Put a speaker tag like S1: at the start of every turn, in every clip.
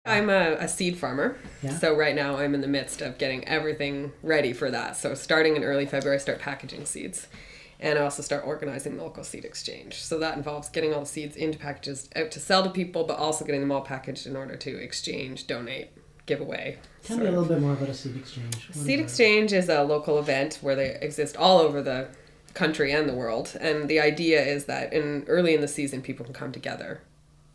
S1: I'm a seed farmer,
S2: Yeah.
S1: so right now I'm in the midst of getting everything ready for that. So starting in early February, I start packaging seeds. And I also start organizing the local seed exchange. So that involves getting all the seeds into packages out to sell to people, but also getting them all packaged in order to exchange, donate, give away.
S2: Tell me a little bit more about a seed exchange.
S1: Seed exchange is a local event where they exist all over the country and the world. And the idea is that early in the season, people can come together,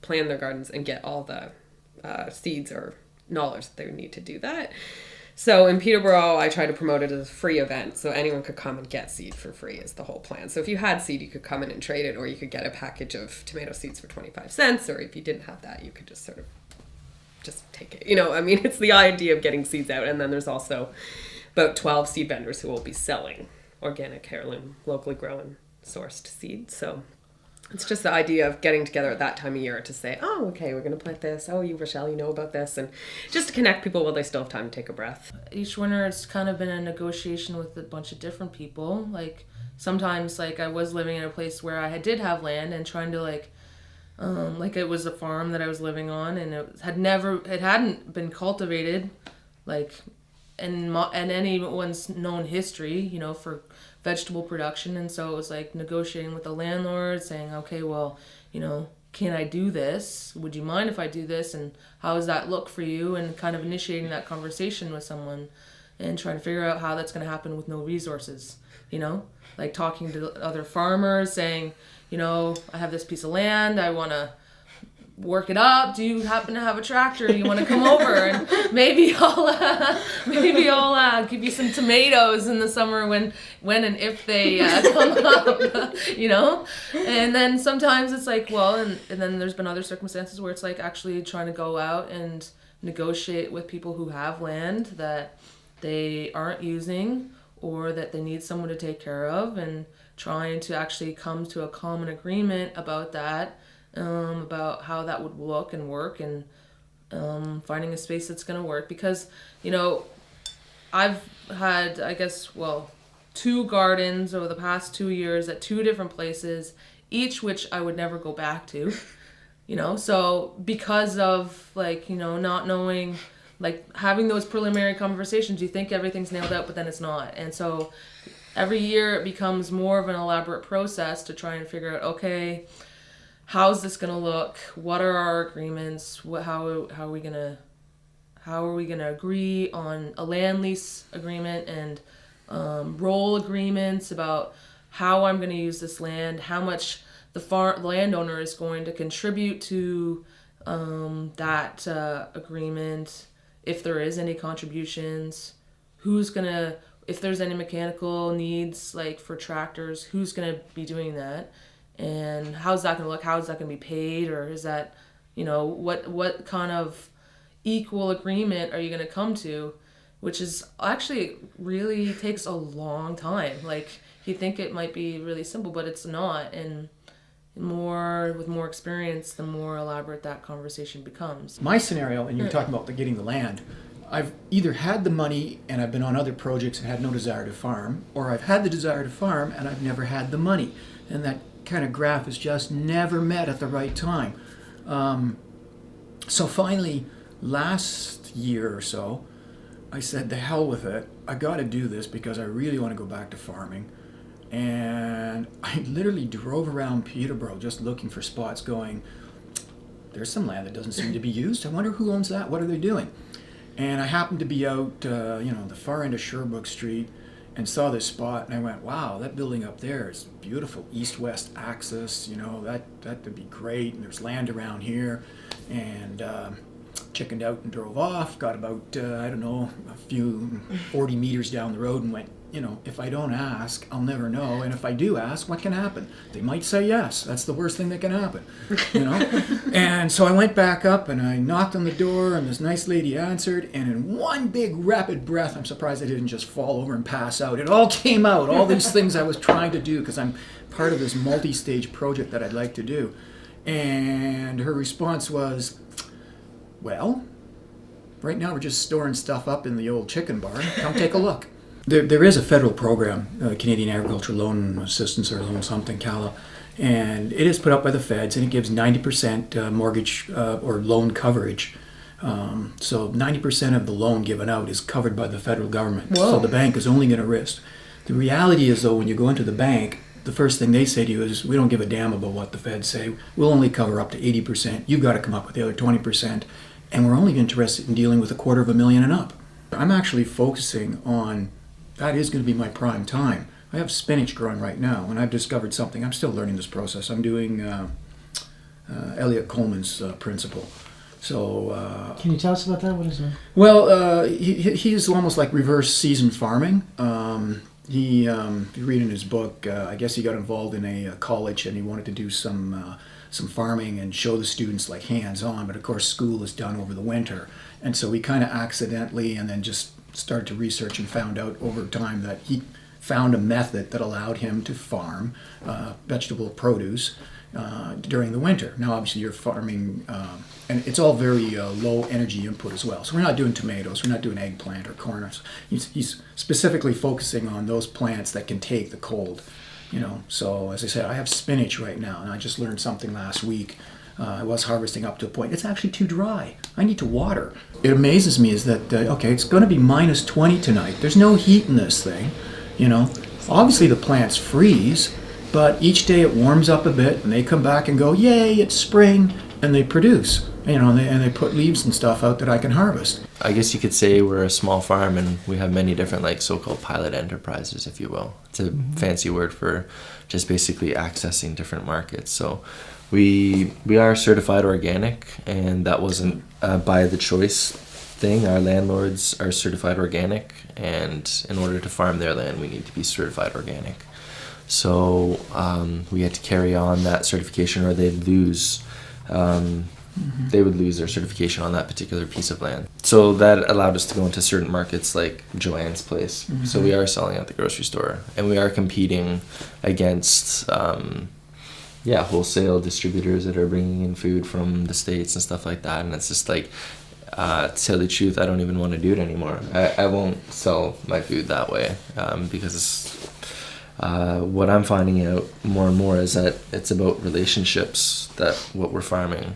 S1: plan their gardens, and get all the seeds or knowledge that they would need to do that. So in Peterborough, I try to promote it as a free event, so anyone could come and get seed for free is the whole plan. So if you had seed, you could come in and trade it, or you could get a package of tomato seeds for 25 cents, or if you didn't have that, you could just sort of just take it. It's the idea of getting seeds out. And then there's also about 12 seed vendors who will be selling organic, heirloom, locally grown, sourced seed. So it's just the idea of getting together at that time of year to say, oh, okay, we're going to plant this. Oh, you, Rochelle, you know about this. And just to connect people while they still have time to take a breath.
S3: Each winter, it's kind of been a negotiation with a bunch of different people. Like, sometimes, I was living in a place where I did have land and trying to, it was a farm that I was living on, and it hadn't been cultivated, in anyone's known history, for vegetable production. And so it was negotiating with the landlord, saying, okay, well, can I do this? Would you mind if I do this? And how does that look for you? And kind of initiating that conversation with someone and trying to figure out how that's going to happen with no resources, talking to other farmers, saying, I have this piece of land, I want to work it up. Do you happen to have a tractor? You want to come over, and maybe I'll give you some tomatoes in the summer when and if they come up, And then sometimes it's and then there's been other circumstances where it's actually trying to go out and negotiate with people who have land that they aren't using or that they need someone to take care of, and trying to actually come to a common agreement about that. About how that would look and work, and finding a space that's going to work. Because, I've had, 2 gardens over the past 2 years at 2 different places, each which I would never go back to, So because of, not knowing, having those preliminary conversations, you think everything's nailed out, but then it's not. And so every year it becomes more of an elaborate process to try and figure out, okay, how's this going to look? What are our agreements? How are we going to agree on a land lease agreement and role agreements about how I'm going to use this land, how much the landowner is going to contribute to that agreement, if there is any contributions, if there's any mechanical needs for tractors, who's going to be doing that? And how's that going to look? How is that going to be paid? Or is that, what kind of equal agreement are you going to come to? Which is actually really takes a long time. You think it might be really simple, but it's not. And with more experience, the more elaborate that conversation becomes.
S4: My scenario, and you're talking about getting the land, I've either had the money and I've been on other projects and had no desire to farm, or I've had the desire to farm and I've never had the money. And that kind of graph is just never met at the right time. So finally, last year or so, I said, the hell with it. I got to do this because I really want to go back to farming. And I literally drove around Peterborough just looking for spots, going, there's some land that doesn't seem to be used. I wonder who owns that. What are they doing? And I happened to be out, the far end of Sherbrooke Street, and saw this spot, and I went, wow, that building up there is beautiful, east-west axis, that would be great, and there's land around here, and chickened out and drove off, got about, a few 40 meters down the road, and went, if I don't ask, I'll never know, and if I do ask, what can happen? They might say yes. That's the worst thing that can happen, And so I went back up, and I knocked on the door, and this nice lady answered, and in one big rapid breath, I'm surprised I didn't just fall over and pass out. It all came out, all these things I was trying to do, because I'm part of this multi-stage project that I'd like to do. And her response was, well, right now we're just storing stuff up in the old chicken barn. Come take a look. There is a federal program, Canadian Agriculture Loan Assistance, or Loan something, CALA, and it is put up by the feds, and it gives 90% mortgage or loan coverage So 90% of the loan given out is covered by the federal government.
S3: Whoa.
S4: So the bank is only going to risk. The reality is, though, when you go into the bank, the first thing they say to you is, we don't give a damn about what the feds say. We'll only cover up to 80%. You've got to come up with the other 20%. And we're only interested in dealing with $250,000 and up. I'm actually focusing on, that is going to be my prime time. I have spinach growing right now, and I've discovered something. I'm still learning this process. I'm doing Elliot Coleman's principle. So,
S2: Can you tell us about that? What is it?
S4: well, he's almost like reverse season farming. If you read in his book, I guess he got involved in a college and he wanted to do some farming and show the students like hands-on, but of course school is done over the winter. And so he kind of accidentally and then just started to research and found out over time that he found a method that allowed him to farm vegetable produce during the winter. Now obviously you're farming, and it's all very low energy input as well. So we're not doing tomatoes, we're not doing eggplant or corn. He's specifically focusing on those plants that can take the cold. So as I said, I have spinach right now, and I just learned something last week. I was harvesting up to a point. It's actually too dry. I need to water. It amazes me is that, it's going to be minus 20 tonight. There's no heat in this thing, Obviously the plants freeze, but each day it warms up a bit, and they come back and go, yay, it's spring, and they produce. And they put leaves and stuff out that I can harvest.
S5: I guess you could say we're a small farm and we have many different so-called pilot enterprises, if you will. It's a fancy word for just basically accessing different markets. So we are certified organic, and that wasn't by the choice thing. Our landlords are certified organic, and in order to farm their land, we need to be certified organic. So we had to carry on that certification, or they'd lose. They would lose their certification on that particular piece of land. So that allowed us to go into certain markets like Joanne's Place. Mm-hmm. So we are selling at the grocery store, and we are competing against wholesale distributors that are bringing in food from the States and stuff like that. And it's just to tell the truth, I don't even want to do it anymore. I won't sell my food that way because what I'm finding out more and more is that it's about relationships, that what we're farming.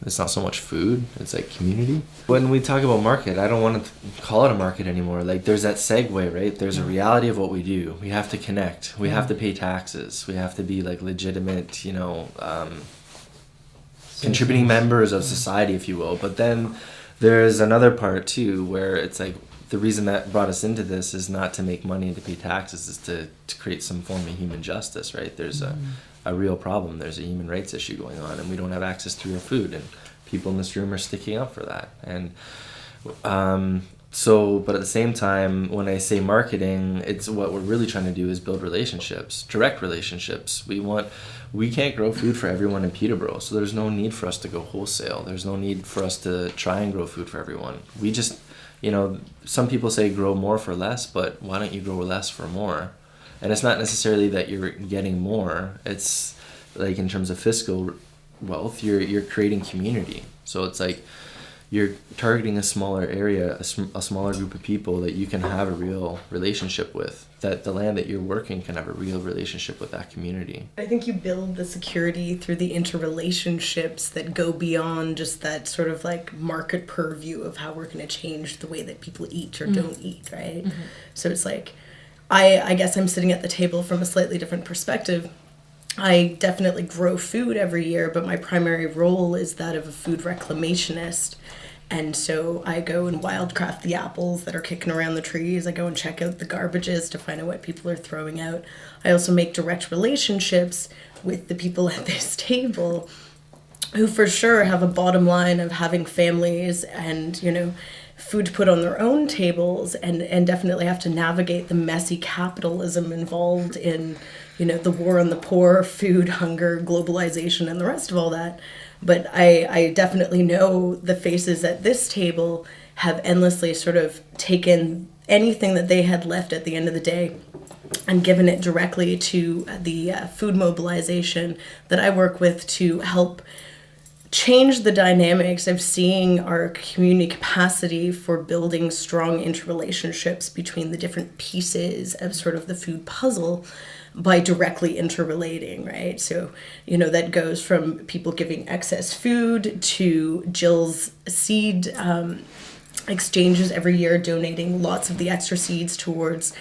S5: It's not so much food, it's like community. When we talk about market, I don't want to call it a market anymore. There's that segue, right? There's a reality of what we do. We have to connect. We have to pay taxes. We have to be legitimate, contributing members of society, if you will. But then there's another part too, where it's the reason that brought us into this is not to make money and to pay taxes, is to create some form of human justice, right? There's a real problem. There's a human rights issue going on, and we don't have access to our food, and people in this room are sticking up for that. And but at the same time, when I say marketing, it's what we're really trying to do is build relationships, direct relationships. We can't grow food for everyone in Peterborough, so there's no need for us to go wholesale. There's no need for us to try and grow food for everyone. We just, some people say grow more for less, but why don't you grow less for more? And it's not necessarily that you're getting more. It's in terms of fiscal wealth, you're creating community. So it's you're targeting a smaller area, a smaller group of people that you can have a real relationship with, that the land that you're working can have a real relationship with that community.
S6: I think you build the security through the interrelationships that go beyond just that sort of market purview of how we're going to change the way that people eat or don't eat, right? Mm-hmm. So it's I guess I'm sitting at the table from a slightly different perspective. I definitely grow food every year, but my primary role is that of a food reclamationist. And so I go and wildcraft the apples that are kicking around the trees. I go and check out the garbages to find out what people are throwing out. I also make direct relationships with the people at this table who for sure have a bottom line of having families and, food put on their own tables, and definitely have to navigate the messy capitalism involved in, the war on the poor, food, hunger, globalization, and the rest of all that. But I definitely know the faces at this table have endlessly sort of taken anything that they had left at the end of the day and given it directly to the food mobilization that I work with to help change the dynamics of seeing our community capacity for building strong interrelationships between the different pieces of sort of the food puzzle by directly interrelating, right? So, that goes from people giving excess food to Jill's seed exchanges every year, donating lots of the extra seeds towards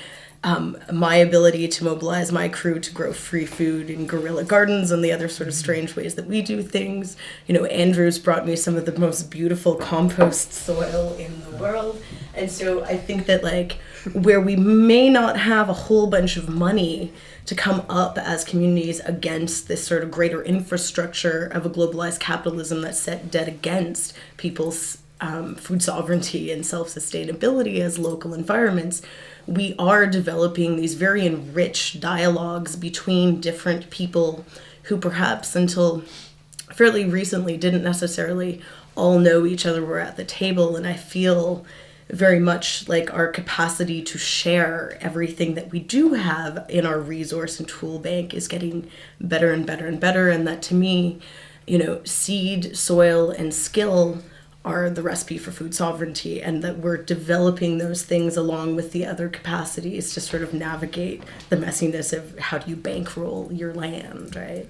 S6: my ability to mobilize my crew to grow free food in guerrilla gardens and the other sort of strange ways that we do things. Andrew's brought me some of the most beautiful compost soil in the world. And so I think that where we may not have a whole bunch of money to come up as communities against this sort of greater infrastructure of a globalized capitalism that's set dead against people's food sovereignty and self-sustainability as local environments, we are developing these very enriched dialogues between different people who perhaps until fairly recently didn't necessarily all know each other were at the table. And I feel very much like our capacity to share everything that we do have in our resource and tool bank is getting better and better and better. And that to me, seed, soil, and skill are the recipe for food sovereignty, and that we're developing those things along with the other capacities to sort of navigate the messiness of how do you bankroll your land, right?